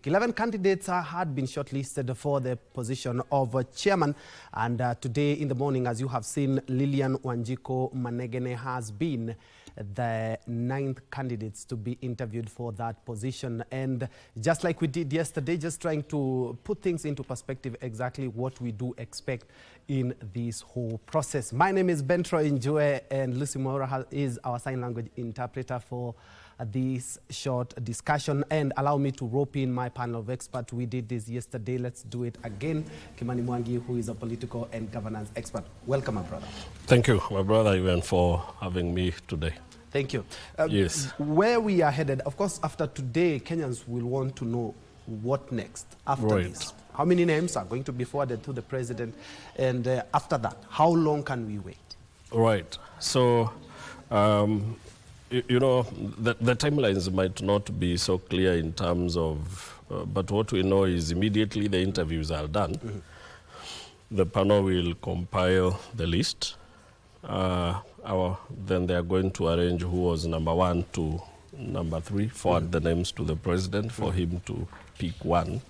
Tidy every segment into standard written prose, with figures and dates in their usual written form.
11 candidates had been shortlisted for the position of chairman, and today in the morning, as you have seen, Lilian Wanjiku Manegene has been the 9th candidates to be interviewed for that position. And just like we did yesterday, just trying to put things into perspective, exactly what we do expect in this whole process. My name is Bentro Njue, and Lucy Mora is our sign language interpreter for this short discussion. And allow me to rope in my panel of experts. We did this yesterday. Let's do it again. Kimani Mwangi, who is a political and governance expert. Welcome, my brother. Thank you, my brother, even for having me today. Thank you. Yes. Where we are headed, of course, after today, Kenyans will want to know what next after this. How many names are going to be forwarded to the president? And after that, how long can we wait? Right. So, you know, the timelines might not be so clear in terms of, but what we know is immediately the interviews are done, the panel will compile the list. Then they are going to arrange who was number 1 to number 3, forward the names to the president for him to pick one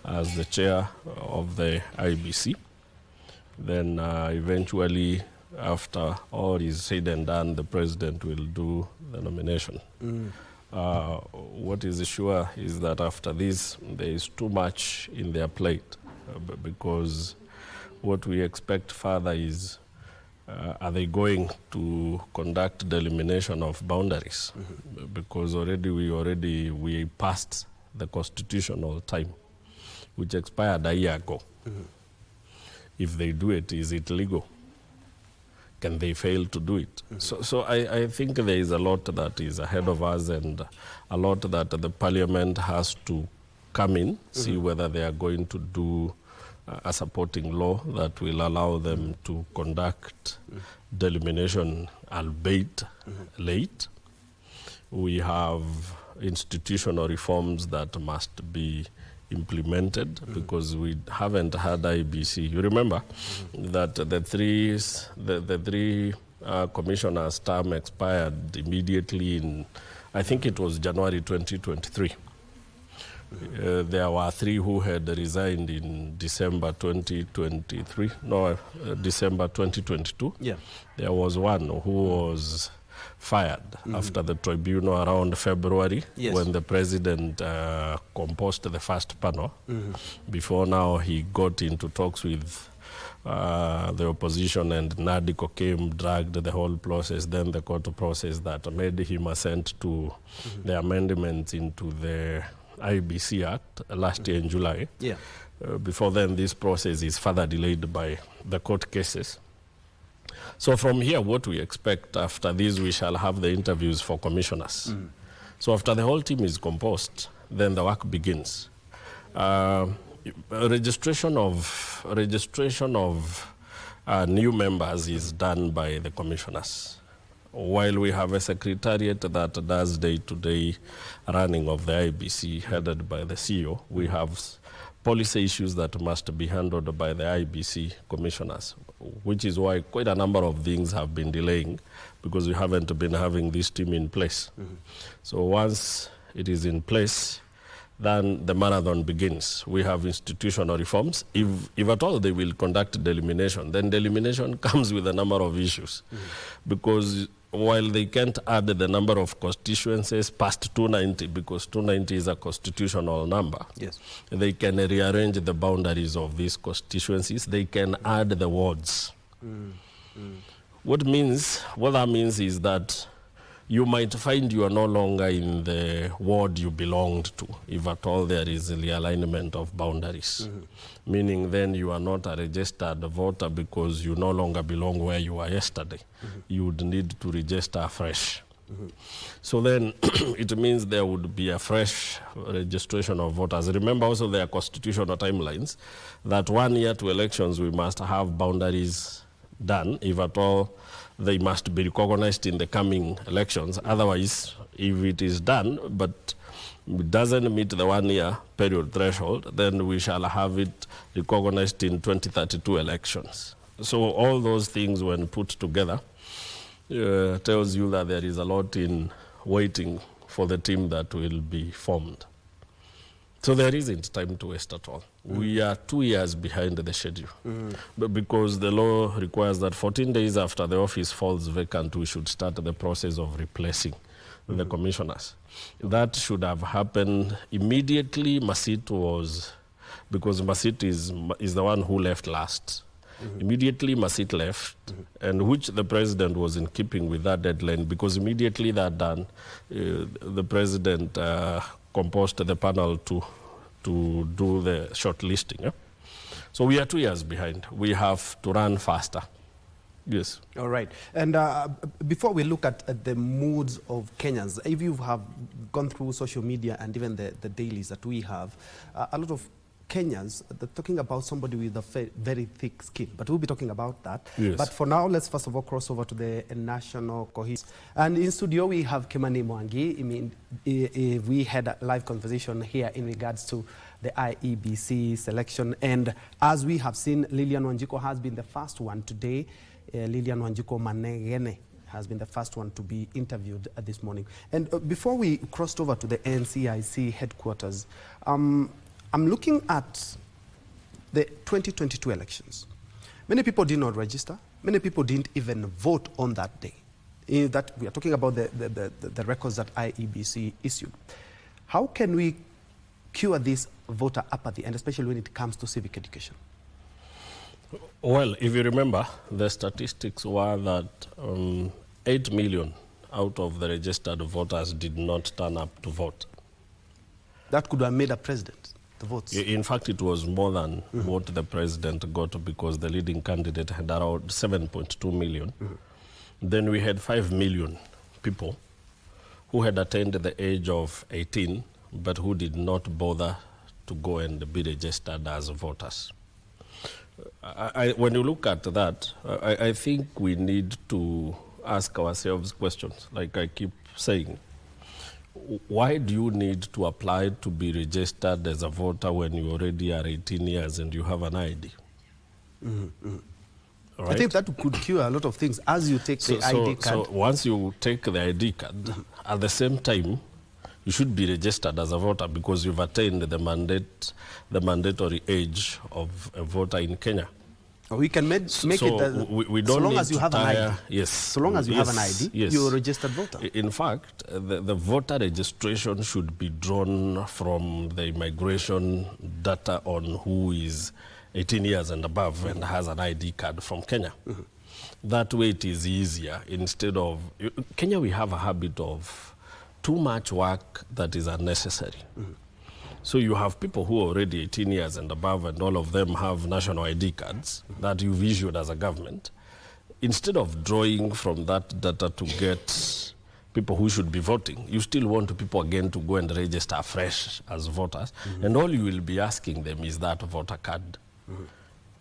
as the chair of the IEBC. Then eventually, after all is said and done, the president will do the nomination. What is sure is that after this, there is too much in their plate because what we expect further is, are they going to conduct delimitation of boundaries? Because we passed the constitutional time, which expired a year ago. If they do it, is it legal? Can they fail to do it? So I think there is a lot that is ahead of us and a lot that the parliament has to come in, see whether they are going to do a supporting law that will allow them to conduct delimitation, albeit late. We have institutional reforms that must be implemented because we haven't had IEBC. You remember that the three commissioners' term expired immediately in, I think it was January 2023. There were 3 who had resigned in December 2023. No, December 2022. Yeah. There was one who was fired after the tribunal around February when the president composed the first panel. Before now, he got into talks with the opposition and NADICO came, dragged the whole process, then the court process that made him assent to the amendments into the IEBC Act last year in July. Yeah. Before then, this process is further delayed by the court cases. So from here, what we expect after this, we shall have the interviews for commissioners. So after the whole team is composed, then the work begins. Registration of new members is done by the commissioners. While we have a secretariat that does day-to-day running of the IEBC headed by the CEO, we have policy issues that must be handled by the IEBC commissioners, which is why quite a number of things have been delaying because we haven't been having this team in place. So once it is in place, then the marathon begins. We have institutional reforms. If at all they will conduct delimitation, then delimitation comes with a number of issues because while they can't add the number of constituencies past 290, because 290 is a constitutional number, they can rearrange the boundaries of these constituencies. They can add the wards. What that means is that you might find you are no longer in the ward you belonged to, if at all there is a realignment of boundaries. Meaning then you are not a registered voter because you no longer belong where you were yesterday. You would need to register afresh. So then it means there would be a fresh registration of voters. Remember also there are constitutional timelines that 1 year to elections we must have boundaries done, if at all they must be recognized in the coming elections. Otherwise, if it is done, but it doesn't meet the 1 year period threshold, then we shall have it recognized in 2032 elections. So all those things, when put together, tells you that there is a lot in waiting for the team that will be formed. So there isn't time to waste at all. We are 2 years behind the schedule. But because the law requires that 14 days after the office falls vacant, we should start the process of replacing the commissioners. That should have happened immediately. Masit was, because Masit is the one who left last. Immediately Masit left, and which the president was in keeping with that deadline, because immediately that done, the president composed the panel to do the shortlisting. Yeah? So we are 2 years behind. We have to run faster. Yes. All right. And before we look at the moods of Kenyans, if you have gone through social media and even the dailies that we have, a lot of Kenyans, they're talking about somebody with a very thick skin, but we'll be talking about that. Yes. But for now, let's first of all cross over to the national cohesion. And in studio, we have Kimani Mwangi. I mean, we had a live conversation here in regards to the IEBC selection. And as we have seen, Lilian Wanjiko has been the first one today. Lilian Wanjiko Manegene has been the first one to be interviewed this morning. And before we crossed over to the NCIC headquarters, I'm looking at the 2022 elections. Many people did not register. Many people didn't even vote on that day. That we are talking about the records that IEBC issued. How can we cure this voter apathy, and especially when it comes to civic education? Well, if you remember, the statistics were that 8 million out of the registered voters did not turn up to vote. That could have made a president. The votes. In fact, it was more than what the president got, because the leading candidate had around 7.2 million. Then we had 5 million people who had attained the age of 18, but who did not bother to go and be registered as voters. When you look at that, I think we need to ask ourselves questions, like I keep saying. Why do you need to apply to be registered as a voter when you already are 18 years and you have an ID? Right? I think that could cure a lot of things as you take the ID card. So once you take the ID card, at the same time, you should be registered as a voter, because you've attained the mandatory age of a voter in Kenya. We can make it we don't so long as you have an ID. Yes. So long as you have an ID, you're a registered voter. In fact, the voter registration should be drawn from the immigration data on who is 18 years and above and has an ID card from Kenya. That way it is easier. Instead of Kenya, we have a habit of too much work that is unnecessary. So you have people who are already 18 years and above, and all of them have national ID cards that you've issued as a government. Instead of drawing from that data to get people who should be voting, you still want people again to go and register afresh as voters. And all you will be asking them is that voter card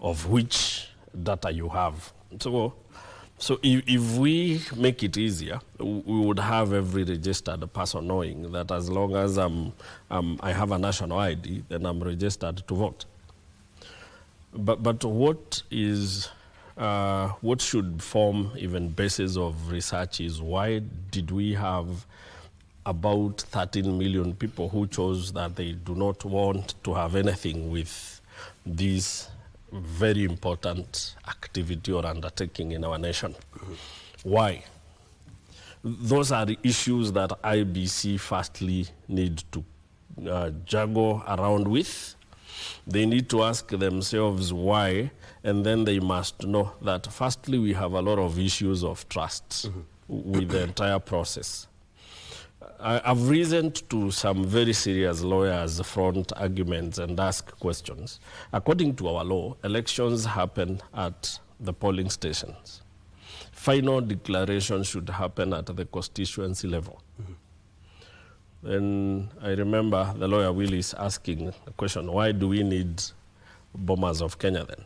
of which data you have. So if we make it easier, we would have every registered person knowing that as long as I have a national ID, then I'm registered to vote. But what should form even basis of research is, why did we have about 13 million people who chose that they do not want to have anything with these very important activity or undertaking in our nation? Why? Those are the issues that IEBC firstly need to juggle around with. They need to ask themselves why, and then they must know that firstly we have a lot of issues of trust with the entire process. I've reasoned to some very serious lawyers' front arguments and asked questions. According to our law, elections happen at the polling stations. Final declaration should happen at the constituency level. Then I remember the lawyer Willis asking the question, why do we need bombers of Kenya then?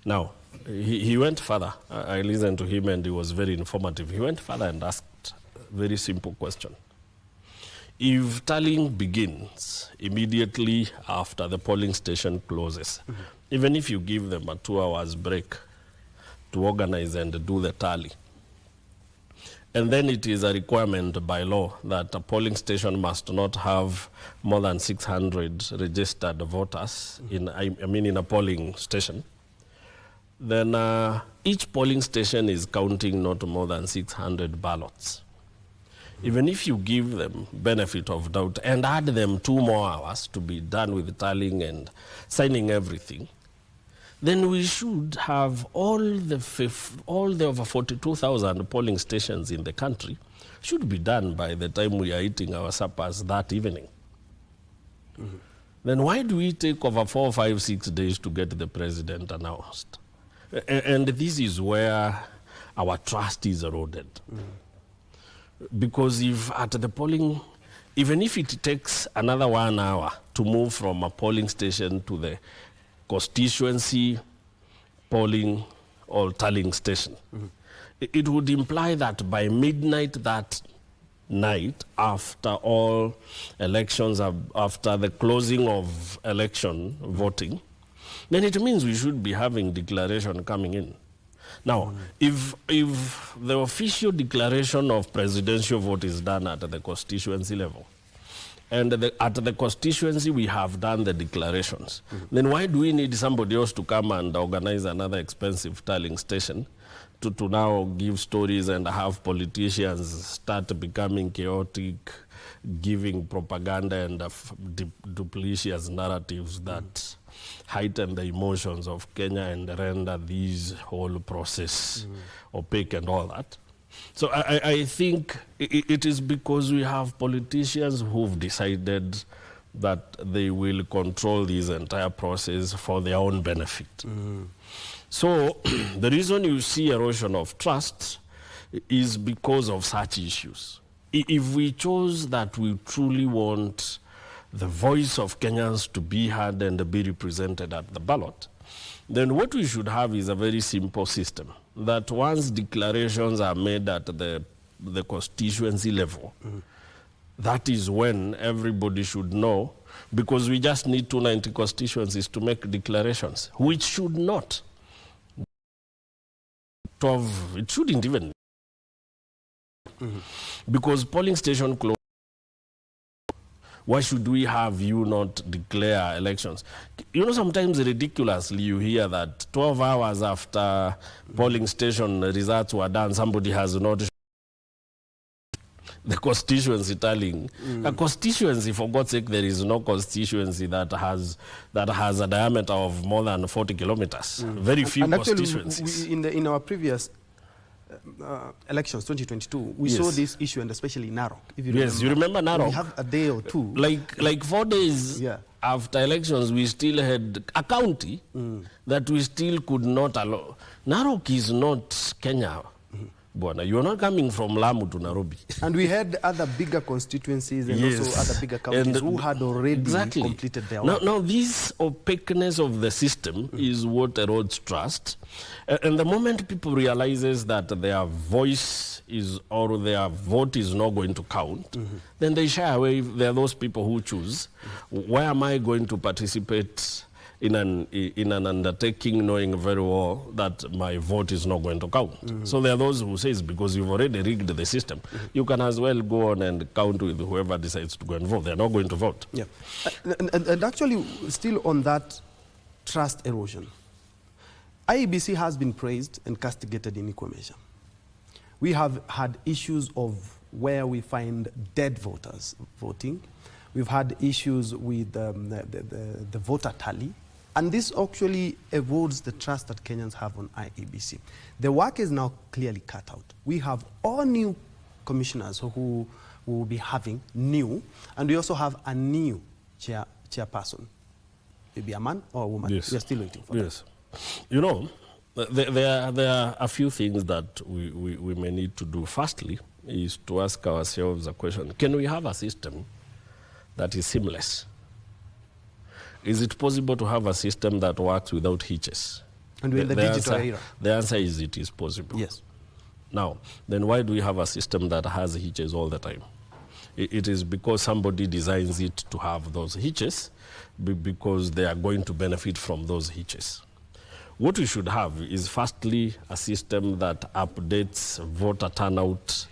Now, he went further. I listened to him and he was very informative. He went further and asked very simple question. If tallying begins immediately after the polling station closes, even if you give them a 2 hours break to organize and do the tally, And then it is a requirement by law that a polling station must not have more than 600 registered voters in a polling station. Then each polling station is counting not more than 600 ballots. Even if you give them benefit of doubt and add them 2 more hours to be done with tallying and signing everything, then we should have all the over 42,000 polling stations in the country should be done by the time we are eating our suppers that evening. Then why do we take over 4, 5, 6 days to get the president announced? And this is where our trust is eroded. Because if at the polling, even if it takes another 1 hour to move from a polling station to the constituency polling or tallying station, it would imply that by midnight that night, after all elections, after the closing of election voting, then it means we should be having declaration coming in. Now, if the official declaration of presidential vote is done at the constituency level, and at the constituency we have done the declarations, then why do we need somebody else to come and organize another expensive tallying station to now give stories and have politicians start becoming chaotic, giving propaganda and duplicitous narratives that heighten the emotions of Kenya and render this whole process opaque and all that? So I think it is because we have politicians who've decided that they will control this entire process for their own benefit. So the reason you see erosion of trust is because of such issues. If we chose that we truly want the voice of Kenyans to be heard and be represented at the ballot, then what we should have is a very simple system, that once declarations are made at the constituency level, that is when everybody should know, because we just need 290 constituencies to make declarations, which should not. It shouldn't even. Because polling station closed. Why should we have you not declare elections? You know, sometimes ridiculously you hear that 12 hours after polling station results were done, somebody has not the constituency tallying. A constituency, for God's sake, there is no constituency that has a diameter of more than 40 kilometers. Very few constituencies. Actually, in our previous elections, 2022, we saw this issue, and especially in Narok. If you remember, you remember Narok? We have a day or two. Like 4 days after elections, we still had a county that we still could not allow. Narok is not Kenya. You are not coming from Lamu to Nairobi. And we had other bigger constituencies and also other bigger counties who had already completed their work. Now, this opaqueness of the system is what erodes trust. And the moment people realizes that their voice is or their vote is not going to count, then they shy away. There are those people who choose, why am I going to participate in an undertaking knowing very well that my vote is not going to count? So there are those who say, because you've already rigged the system, you can as well go on and count with whoever decides to go and vote. They're not going to vote. Yeah. And actually, still on that trust erosion, IEBC has been praised and castigated in equal measure. We have had issues of where we find dead voters voting. We've had issues with the voter tally. And this actually erodes the trust that Kenyans have on IEBC. The work is now clearly cut out. We have all new commissioners who will be having new, and we also have a new chairperson. Maybe a man or a woman. Yes. We are still waiting for that. You know, there are a few things that we may need to do. Firstly, is to ask ourselves a question. Can we have a system that is seamless? Is it possible to have a system that works without hitches? And we're in the digital era. The answer is it is possible. Yes. Now, then why do we have a system that has hitches all the time? It is because somebody designs it to have those hitches, because they are going to benefit from those hitches. What we should have is firstly a system that updates voter turnout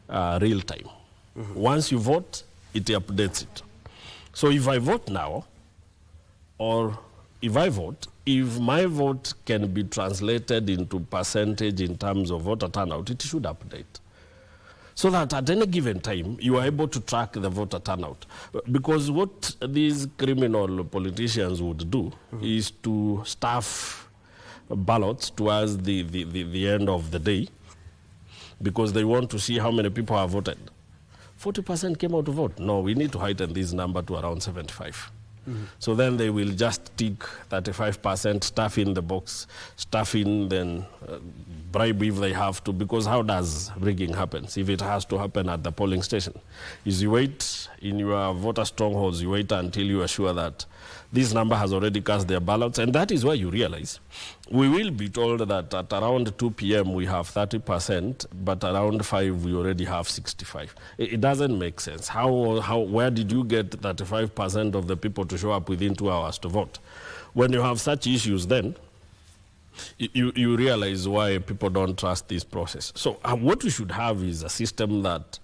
real time. Once you vote, it updates it. So if I vote now, or if I vote, if my vote can be translated into percentage in terms of voter turnout, it should update. So that at any given time, you are able to track the voter turnout. Because what these criminal politicians would do is to stuff ballots towards the end of the day, because they want to see how many people have voted. 40% came out to vote. No, we need to heighten this number to around 75. So then they will just tick 35%, stuff in the box, stuff in, then bribe if they have to, because how does rigging happen? If it has to happen at the polling station, is you wait in your voter strongholds, you wait until you are sure that this number has already cast their ballots, and that is where you realize we will be told that at around 2 p.m. we have 30%, but around 5 we already have 65. It doesn't make sense. Where did you get 35% of the people to show up within 2 hours to vote? When you have such issues, then you realize why people don't trust this process. So what we should have is a system that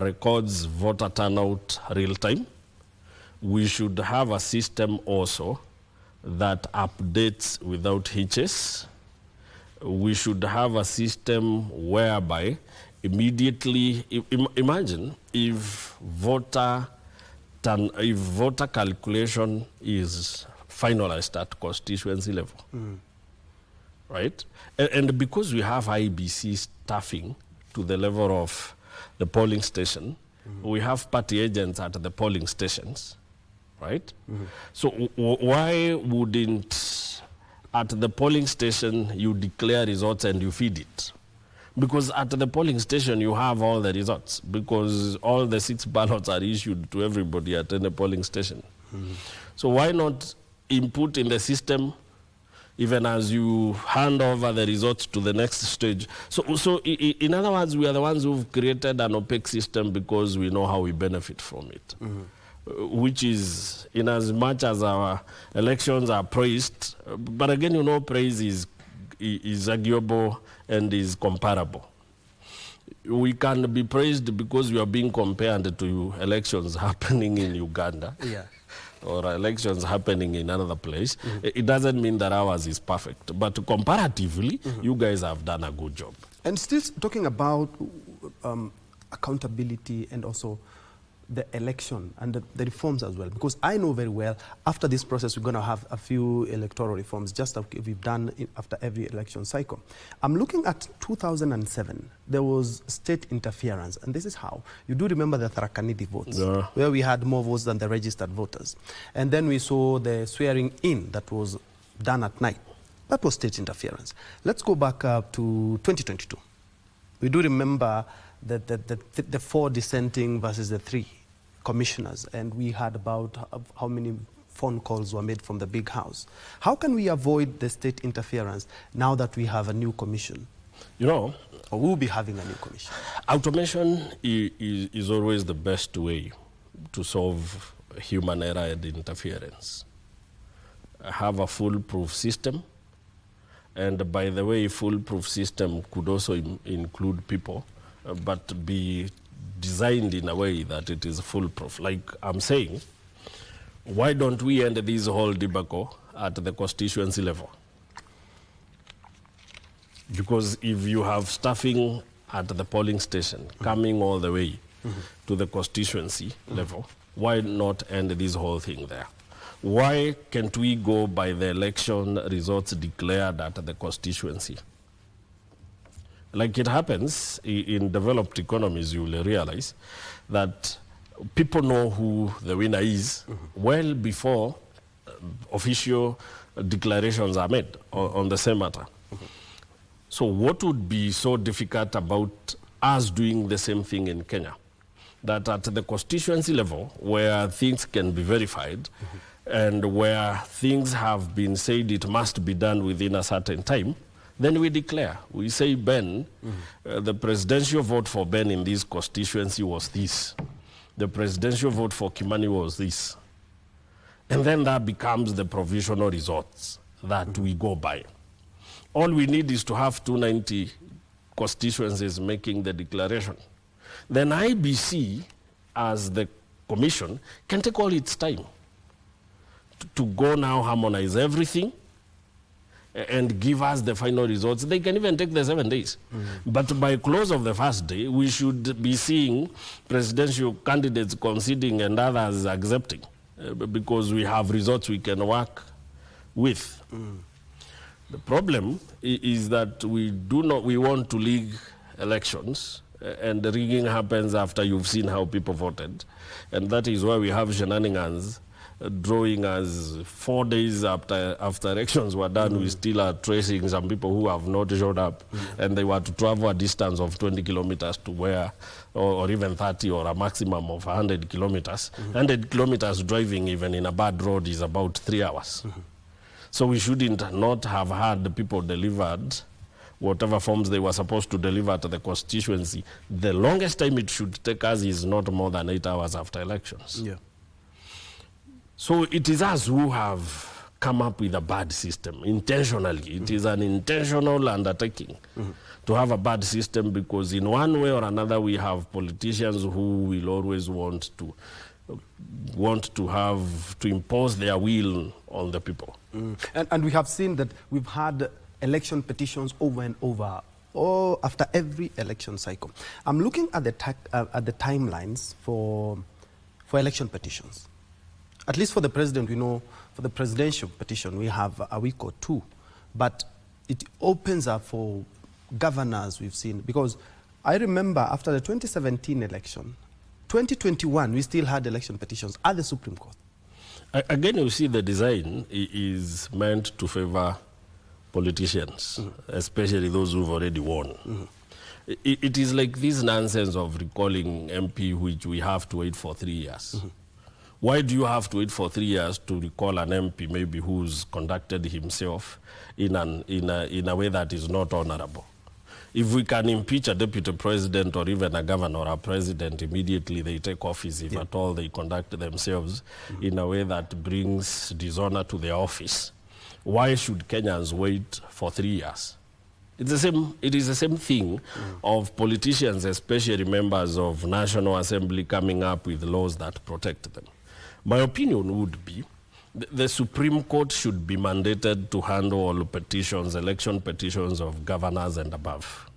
records voter turnout real time. We should have a system also that updates without hitches. We should have a system whereby immediately, imagine if voter calculation is finalized at constituency level, right? And because we have IEBC staffing to the level of the polling station, we have party agents at the polling stations, right? So why wouldn't at the polling station you declare results and you feed it? Because at the polling station you have all the results, because all the 6 ballots are issued to everybody at any polling station. So why not input in the system even as you hand over the results to the next stage? So in other words, we are the ones who've created an opaque system because we know how we benefit from it. Which is, in as much as our elections are praised, but again, you know, praise is arguable and is comparable. We can be praised because we are being compared to elections happening in Uganda. Or elections happening in another place. It doesn't mean that ours is perfect, but comparatively, you guys have done a good job. And still talking about accountability and also the election and the reforms as well, because I know very well after this process we're going to have a few electoral reforms, just like we've done after every election cycle. I'm looking at 2007. There was state interference, and this is how. You do remember the Tharaka-Nithi votes, where we had more votes than the registered voters. And then we saw the swearing in that was done at night. That was state interference. Let's go back to 2022. We do remember the 4 dissenting versus the 3 commissioners, and we had about how many phone calls were made from the big house. How can we avoid the state interference now that we have a new commission? You know, or we'll be having a new commission. Automation is always the best way to solve human error and interference. Have a foolproof system, and by the way, foolproof system could also include people, but be designed in a way that it is foolproof. Like I'm saying, why don't we end this whole debacle at the constituency level? Because if you have staffing at the polling station coming all the way to the constituency level, why not end this whole thing there? Why can't we go by the election results declared at the constituency? Like it happens in developed economies, you will realize that people know who the winner is well before official declarations are made on the same matter. So what would be so difficult about us doing the same thing in Kenya? That at the constituency level, where things can be verified, and where things have been said it must be done within a certain time, then we declare. We say, Ben, the presidential vote for Ben in this constituency was this. The presidential vote for Kimani was this. And then that becomes the provisional results that we go by. All we need is to have 290 constituencies making the declaration. then IEBC, as the commission, can take all its time to go now harmonize everything and give us the final results. They can even take the 7 days. But by close of the first day, we should be seeing presidential candidates conceding and others accepting, because we have results we can work with. The problem is that we want to rig elections, and the rigging happens after you've seen how people voted. And that is why we have shenanigans drawing us 4 days after elections were done. We still are tracing some people who have not showed up, and they were to travel a distance of 20 kilometers to where, or even 30, or a maximum of 100 kilometers. 100 kilometers driving even in a bad road is about 3 hours. So we shouldn't not have had the people delivered whatever forms they were supposed to deliver to the constituency. The longest time it should take us is not more than 8 hours after elections. Yeah. So it is us who have come up with a bad system intentionally. It is an intentional undertaking to have a bad system, because in one way or another we have politicians who will always want to impose their will on the people. And we have seen that we've had election petitions over and over, after every election cycle. I'm looking at the timelines for election petitions. At least for the president, we know for the presidential petition, we have a week or two. But it opens up for governors, we've seen. Because I remember after the 2017 election, 2021, we still had election petitions at the Supreme Court. Again, you see the design is meant to favor politicians, especially those who've already won. It is like this nonsense of recalling MP, which we have to wait for 3 years. Why do you have to wait for 3 years to recall an MP maybe who's conducted himself in a way that is not honorable? If we can impeach a deputy president or even a governor or a president, immediately they take office if at all they conduct themselves in a way that brings dishonor to their office. Why should Kenyans wait for 3 years? It is the same thing of politicians, especially members of National Assembly, coming up with laws that protect them. My opinion would be the Supreme Court should be mandated to handle all petitions, election petitions of governors and above,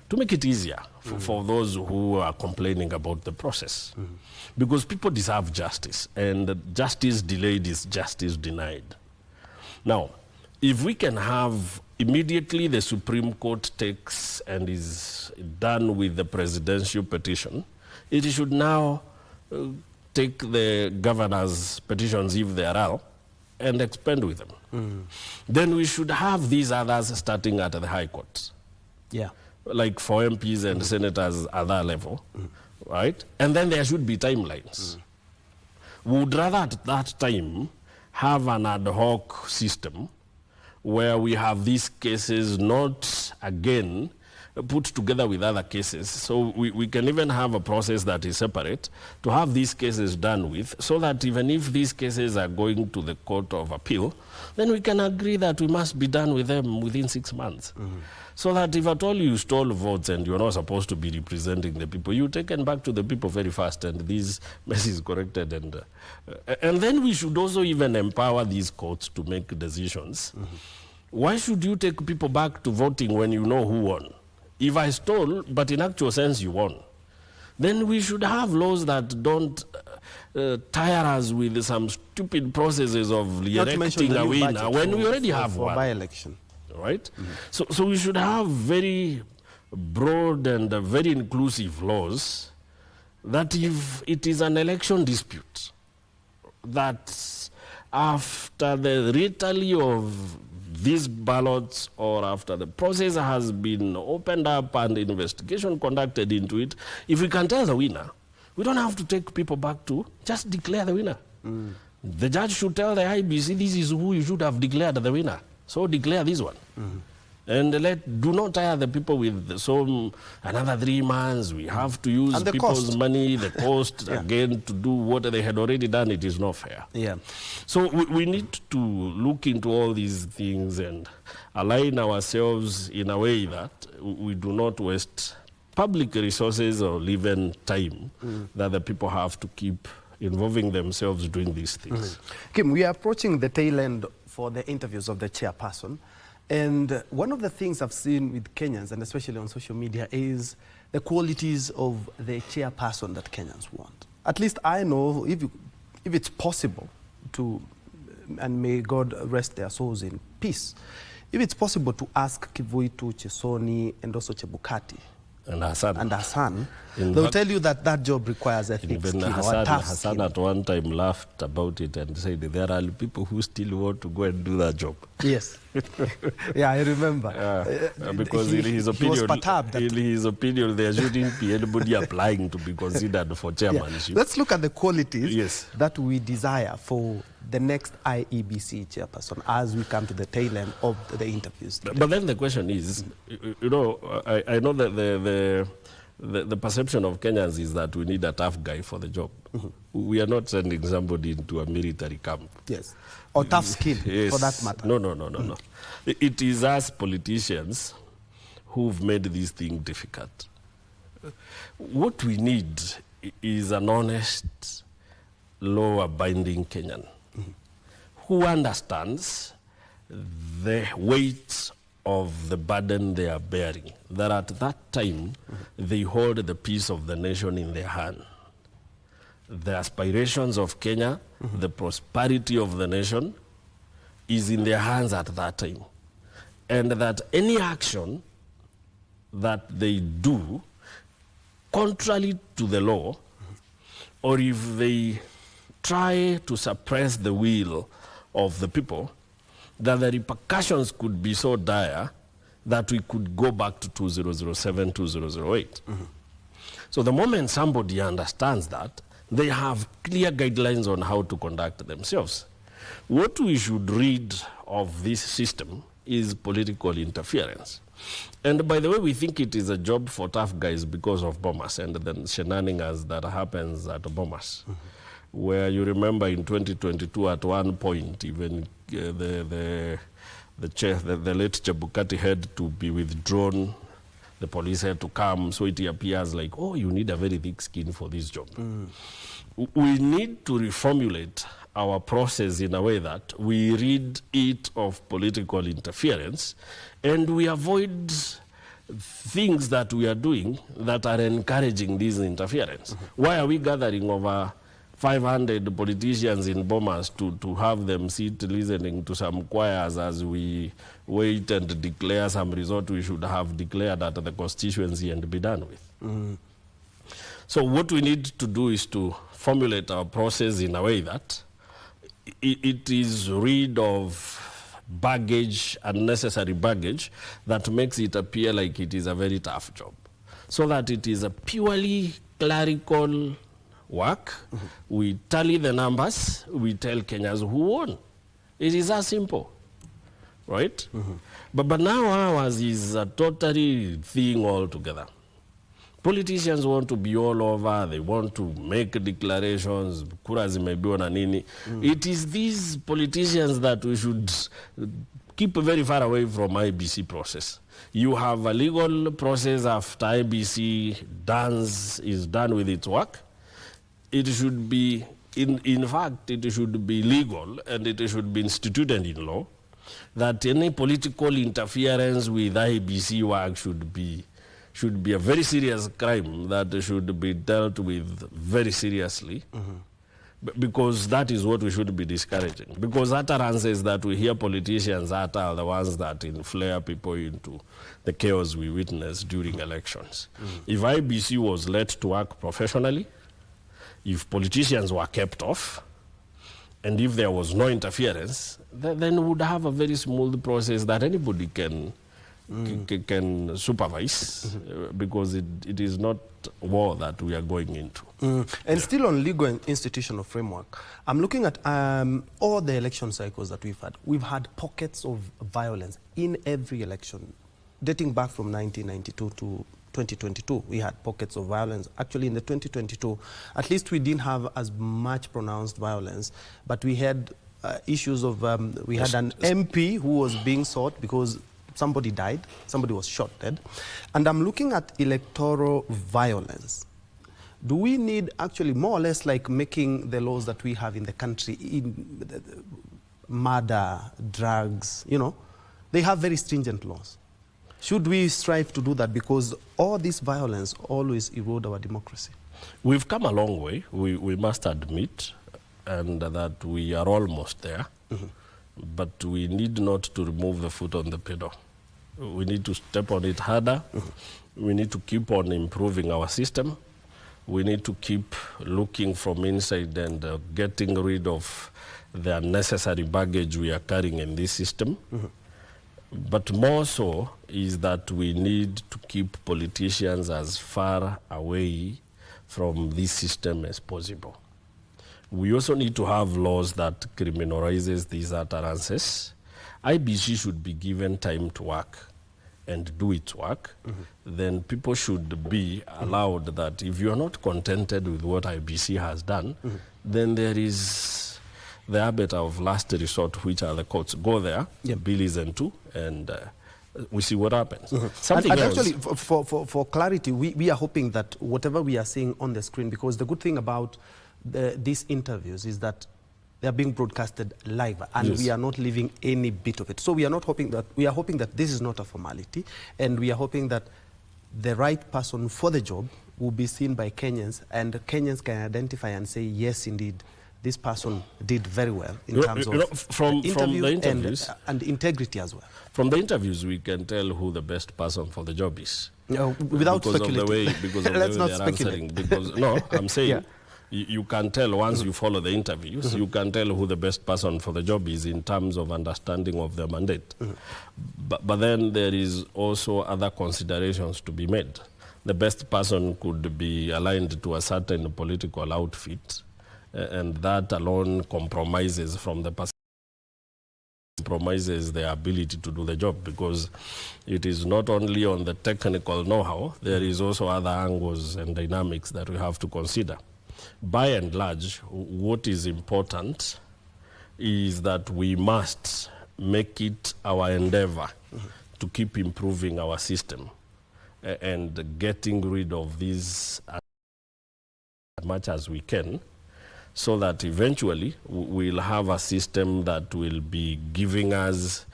to make it easier for those who are complaining about the process. Because people deserve justice, and justice delayed is justice denied. Now, if we can have immediately the Supreme Court takes and is done with the presidential petition, it should now take the governor's petitions, if there are, and expand with them. Then we should have these others starting at the High Court. Yeah. Like for MPs and senators at that level, right? And then there should be timelines. We would rather at that time have an ad hoc system where we have these cases not, again, put together with other cases. So we can even have a process that is separate to have these cases done with, so that even if these cases are going to the Court of Appeal, then we can agree that we must be done with them within 6 months. So that if at all you stole votes and you're not supposed to be representing the people, you're taken back to the people very fast, and this mess is corrected. And then we should also even empower these courts to make decisions. Why should you take people back to voting when you know who won? If I stole, but in actual sense you won, then we should have laws that don't tire us with some stupid processes of electing a winner when we already have one. By-election. Right? So we should have very broad and very inclusive laws that if it is an election dispute, that after the retally of these ballots, or after the process has been opened up and investigation conducted into it, if we can tell the winner, we don't have to take people back to just declare the winner. The judge should tell the IEBC, this is who you should have declared the winner. So declare this one. And do not tire the people with another 3 months. We have to use people's money, the cost, again, to do what they had already done. It is not fair. Yeah. So we need to look into all these things and align ourselves in a way that we do not waste public resources or even time that the people have to keep involving themselves doing these things. Kim, we are approaching the tail end for the interviews of the chairperson. And one of the things I've seen with Kenyans, and especially on social media, is the qualities of the chairperson that Kenyans want. At least I know if it's possible to, and may God rest their souls in peace, if it's possible to ask Kivuitu, Chesoni, and also Chebukati, and Hassan, they'll tell you that that job requires ethics. Even Hassan at one time laughed about it and said there are people who still want to go and do that job. Yes. Yeah, I remember. Because in his opinion, he was perturbed in his opinion, there shouldn't be anybody applying to be considered for chairmanship. Let's look at the qualities that we desire for the next IEBC chairperson as we come to the tail end of the interviews. But then the question is, you know, I know that the perception of Kenyans is that we need a tough guy for the job. We are not sending somebody into a military camp. Yes. Or tough skin, for that matter. No. It is us politicians who've made this thing difficult. What we need is an honest, law-abiding Kenyan who understands the weight of the burden they are bearing, that at that time they hold the peace of the nation in their hand. The aspirations of Kenya, the prosperity of the nation is in their hands at that time. And that any action that they do contrary to the law, or if they try to suppress the will of the people, that the repercussions could be so dire that we could go back to 2007, 2008. So the moment somebody understands that, they have clear guidelines on how to conduct themselves. What we should read of this system is political interference. And by the way, we think it is a job for tough guys because of Bomas and the shenanigans that happens at Bomas. Where you remember in 2022 at one point, even the late Chebukati had to be withdrawn. The police had to come, so it appears like, oh, you need a very thick skin for this job. We need to reformulate our process in a way that we rid it of political interference and we avoid things that we are doing that are encouraging this interference. Why are we gathering over 500 politicians in Bomas to have them sit listening to some choirs as we wait and declare some result we should have declared at the constituency and be done with? So what we need to do is to formulate our process in a way that it is rid of baggage, unnecessary baggage, that makes it appear like it is a very tough job. So that it is a purely clerical work. We tally the numbers, we tell Kenyans who won. It is as simple, right? But now ours is a totally thing altogether. Politicians want to be all over, they want to make declarations, kura zimebiwa na nini. It is these politicians that we should keep very far away from IEBC process. You have a legal process after IEBC is done with its work. It should be, in fact, it should be legal and it should be instituted in law that any political interference with IEBC work should be a very serious crime that should be dealt with very seriously, because that is what we should be discouraging. Because utterances that we hear politicians utter are the ones that inflare people into the chaos we witness during elections. If IEBC was let to work professionally, if politicians were kept off, and if there was no interference, then we would have a very smooth process that anybody can supervise, because it is not war that we are going into. And still on legal and institutional framework, I'm looking at all the election cycles that we've had. We've had pockets of violence in every election, dating back from 1992 to 2022. We had pockets of violence. Actually, in the 2022, at least we didn't have as much pronounced violence, but we had issues of, we had an MP who was being sought because somebody died, somebody was shot dead. And I'm looking at electoral violence. Do we need actually more or less like making the laws that we have in the country, in murder, drugs, you know, they have very stringent laws. Should we strive to do that? Because all this violence always erode our democracy. We've come a long way, we must admit, and that we are almost there. But we need not to remove the foot on the pedal. We need to step on it harder. We need to keep on improving our system. We need to keep looking from inside and getting rid of the unnecessary baggage we are carrying in this system. But more so is that we need to keep politicians as far away from this system as possible. We also need to have laws that criminalizes these utterances. IEBC should be given time to work and do its work. Then people should be allowed that if you are not contented with what IEBC has done, then there is the arbiter of last resort, which are the courts. Go there, be listened to, and we see what happens. Something and else. Actually, for clarity, we are hoping that whatever we are seeing on the screen, because the good thing about these interviews is that they are being broadcasted live, and we are not leaving any bit of it. So we are hoping that this is not a formality, and we are hoping that the right person for the job will be seen by Kenyans, and Kenyans can identify and say, yes, indeed, this person did very well in terms of from the interviews and integrity as well. From the interviews, we can tell who the best person for the job is. Without speculating. Because of the way they're answering. Because, no, I'm saying you can tell once you follow the interviews, you can tell who the best person for the job is in terms of understanding of their mandate. But then there is also other considerations to be made. The best person could be aligned to a certain political outfit, and that alone compromises from the person, compromises their ability to do the job, because it is not only on the technical know-how, there is also other angles and dynamics that we have to consider. By and large, what is important is that we must make it our endeavor to keep improving our system and getting rid of these as much as we can, so that eventually we'll have a system that will be giving us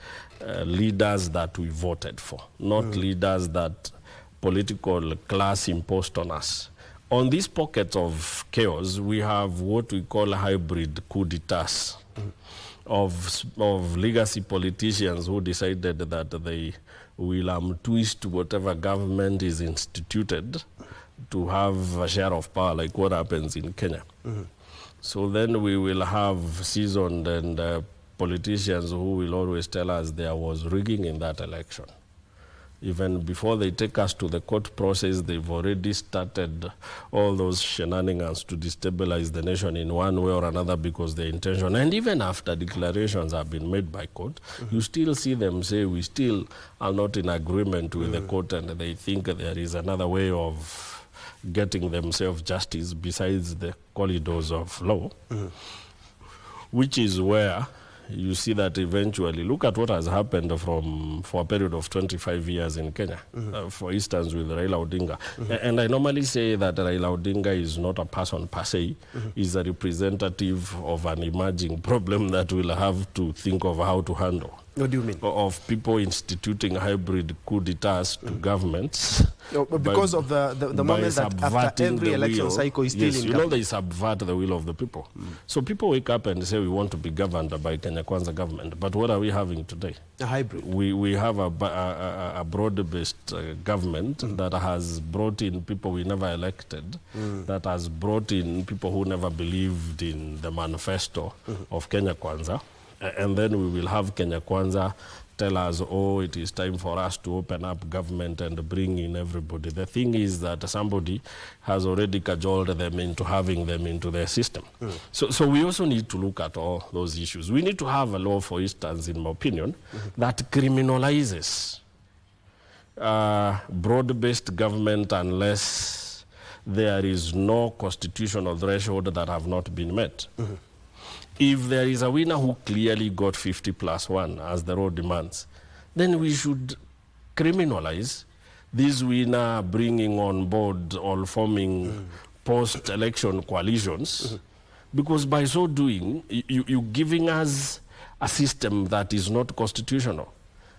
leaders that we voted for, not leaders that political class imposed on us. On this pocket of chaos, we have what we call hybrid coup d'etats of legacy politicians who decided that they will twist whatever government is instituted to have a share of power, like what happens in Kenya. So then we will have seasoned and politicians who will always tell us there was rigging in that election. Even before they take us to the court process, they've already started all those shenanigans to destabilize the nation in one way or another because their intention. And even after declarations have been made by court, you still see them say we still are not in agreement with the court, and they think there is another way of getting themselves justice besides the corridors of law, which is where you see that eventually, look at what has happened for a period of 25 years in Kenya, for instance, with Raila Odinga. And I normally say that Raila Odinga is not a person per se, is a representative of an emerging problem that we'll have to think of how to handle. What do you mean? Of people instituting hybrid coup d'etats to governments. Because of the moment that after every election cycle is still in you know, they subvert the will of the people. So people wake up and say we want to be governed by Kenya Kwanza government. But what are we having today? A hybrid. We have a broad-based government that has brought in people we never elected, that has brought in people who never believed in the manifesto of Kenya Kwanza. And then we will have Kenya Kwanza tell us, oh, it is time for us to open up government and bring in everybody. The thing is that somebody has already cajoled them into having them into their system. So we also need to look at all those issues. We need to have a law, for instance, in my opinion, that criminalizes broad-based government unless there is no constitutional threshold that have not been met. If there is a winner who clearly got 50+1, as the law demands, then we should criminalize these winner bringing on board or forming post-election coalitions, because by so doing, you're giving us a system that is not constitutional.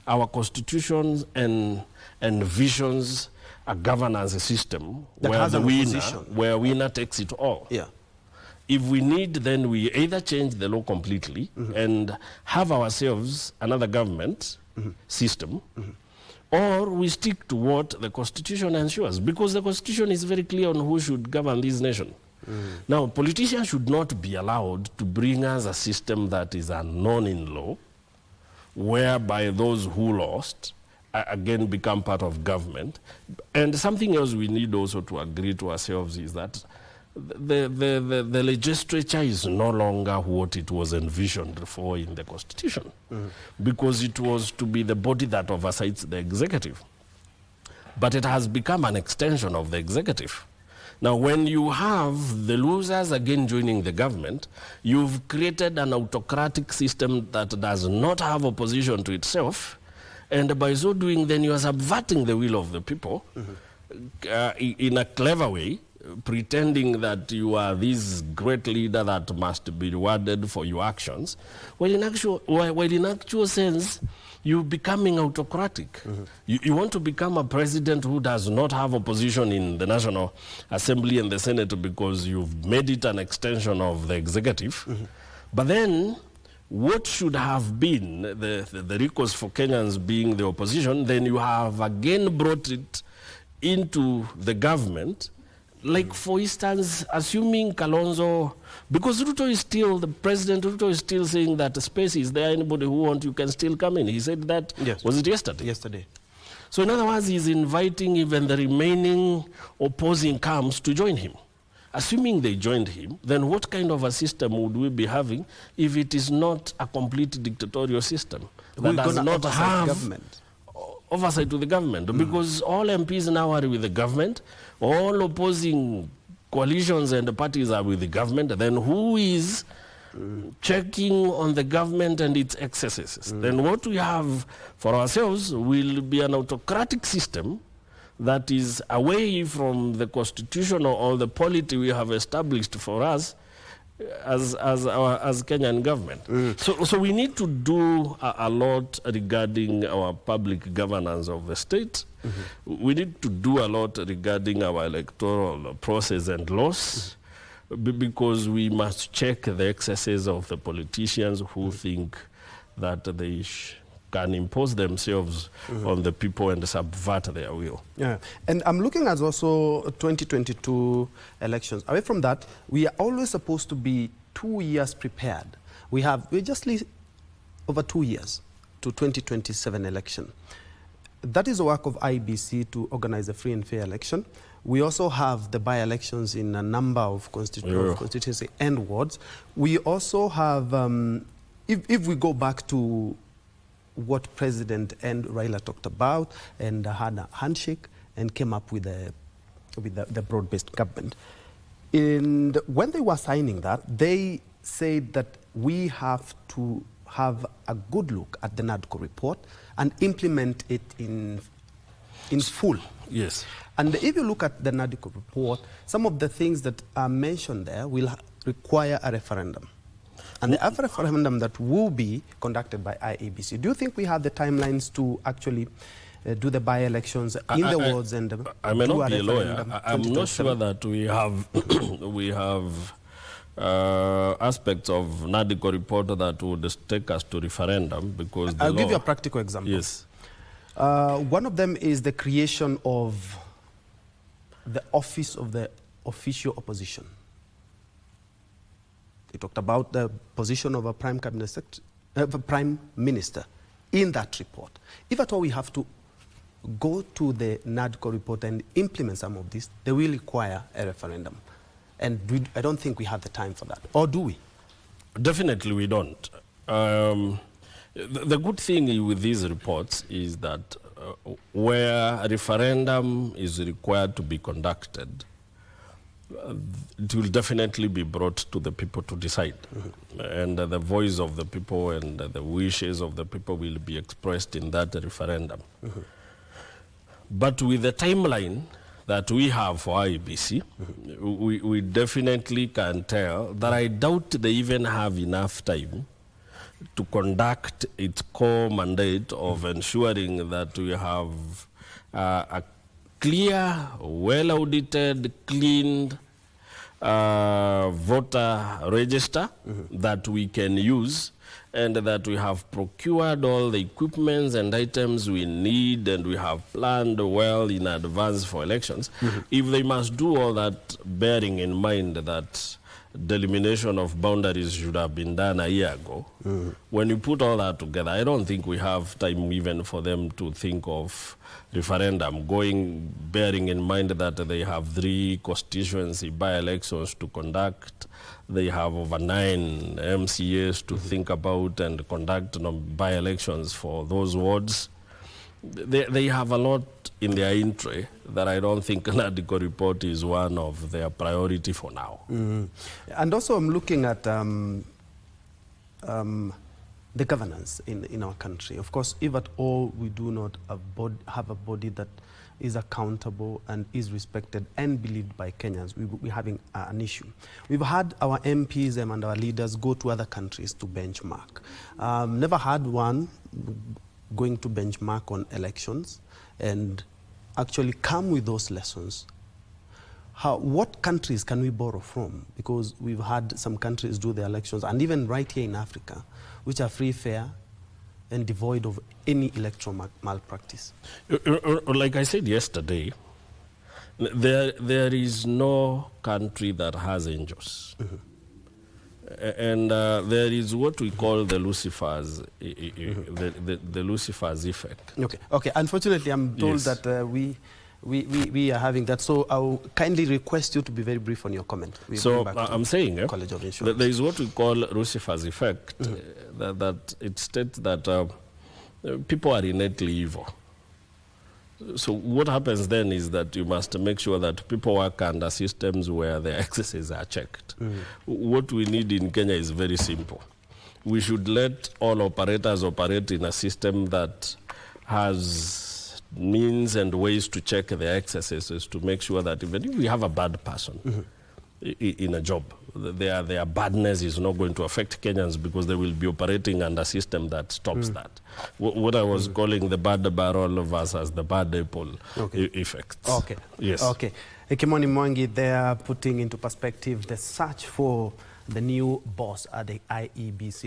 Our constitutions and visions a governance system that where winner takes it all. Yeah. If we need, then we either change the law completely and have ourselves another government system, or we stick to what the Constitution ensures, because the Constitution is very clear on who should govern this nation. Now, politicians should not be allowed to bring us a system that is unknown in law, whereby those who lost again become part of government. And something else we need also to agree to ourselves is that the legislature is no longer what it was envisioned for in the Constitution, because it was to be the body that oversees the executive. But it has become an extension of the executive. Now, when you have the losers again joining the government, you've created an autocratic system that does not have opposition to itself, and by so doing, then you are subverting the will of the people in a clever way, pretending that you are this great leader that must be rewarded for your actions, while in actual sense, you're becoming autocratic. You want to become a president who does not have opposition in the National Assembly and the Senate because you've made it an extension of the executive. But then, what should have been the recourse for Kenyans being the opposition, then you have again brought it into the government. Like, for instance, assuming Kalonzo, because Ruto is still, the president Ruto is still saying that the space is there, anybody who wants, you can still come in. He said that, yes. Was it yesterday? Yesterday. So in other words, he's inviting even the remaining opposing camps to join him. Assuming they joined him, then what kind of a system would we be having if it is not a complete dictatorial system that does not have government? Oversight to the government? Because all MPs now are with the government, all opposing coalitions and the parties are with the government. Then who is checking on the government and its excesses? Then what we have for ourselves will be an autocratic system that is away from the constitution or the polity we have established for us as Kenyan government. So we need to do a lot regarding our public governance of the state. We need to do a lot regarding our electoral process and laws, because we must check the excesses of the politicians who think that they can impose themselves on the people and subvert their will. Yeah, and I'm looking at also 2022 elections. Away from that, we are always supposed to be 2 years prepared. We're just over 2 years to 2027 election. That is the work of IEBC to organize a free and fair election. We also have the by-elections in a number of constituency and wards. We also have, if we go back to what President and Raila talked about and had a handshake and came up with the broad-based government. And when they were signing that, they said that we have to have a good look at the NADCO report and implement it in full. Yes. And if you look at the NADCO report, some of the things that are mentioned there will require a referendum. And the referendum that will be conducted by IEBC. Do you think we have the timelines to actually do the by-elections in the wards and I may not be a lawyer. I'm not sure that we have we have aspects of NADCO report that would take us to referendum, because I'll give you a practical example. Yes. One of them is the creation of the office of the official opposition. He talked about the position of a prime prime minister in that report. If at all we have to go to the NADCO report and implement some of this, they will require a referendum. And I don't think we have the time for that. Or do we? Definitely we don't. The good thing with these reports is that where a referendum is required to be conducted, it will definitely be brought to the people to decide. And the voice of the people and the wishes of the people will be expressed in that referendum. But with the timeline that we have for IEBC, we definitely can tell that I doubt they even have enough time to conduct its core mandate of ensuring that we have a clear, well-audited, cleaned voter register that we can use, and that we have procured all the equipments and items we need, and we have planned well in advance for elections. If they must do all that, bearing in mind that delimitation of boundaries should have been done a year ago, when you put all that together, I don't think we have time even for them to think of referendum, bearing in mind that they have 3 constituency by-elections to conduct. They have over 9 MCAs to think about and conduct by-elections for those wards. They have a lot in their entry that I don't think Nadiko report is one of their priority for now. And also I'm looking at the governance in our country. Of course, if at all we do not have a body that is accountable and is respected and believed by Kenyans, we're having an issue. We've had our MPs and our leaders go to other countries to benchmark. Never had one going to benchmark on elections and actually come with those lessons. What countries can we borrow from? Because we've had some countries do their elections, and even right here in Africa, which are free, fair, and devoid of any electoral malpractice. Like I said yesterday, there is no country that has angels. And there is what we call the Lucifer's, the Lucifer's effect. Okay. Unfortunately, I'm told that we are having that. So I'll kindly request you to be very brief on your comment. So I'm saying College of Insurance. there is what we call Lucifer's effect, that it states that people are innately evil. So what happens then is that you must make sure that people work under systems where their excesses are checked. What we need in Kenya is very simple. We should let all operators operate in a system that has means and ways to check their excesses, to make sure that even if we have a bad person in a job, their badness is not going to affect Kenyans, because they will be operating under a system that stops that. What I was calling the bad barrel versus the bad apple effect. Okay. Yes. Okay. Kimoni Mwangi, they are putting into perspective the search for the new boss at the IEBC.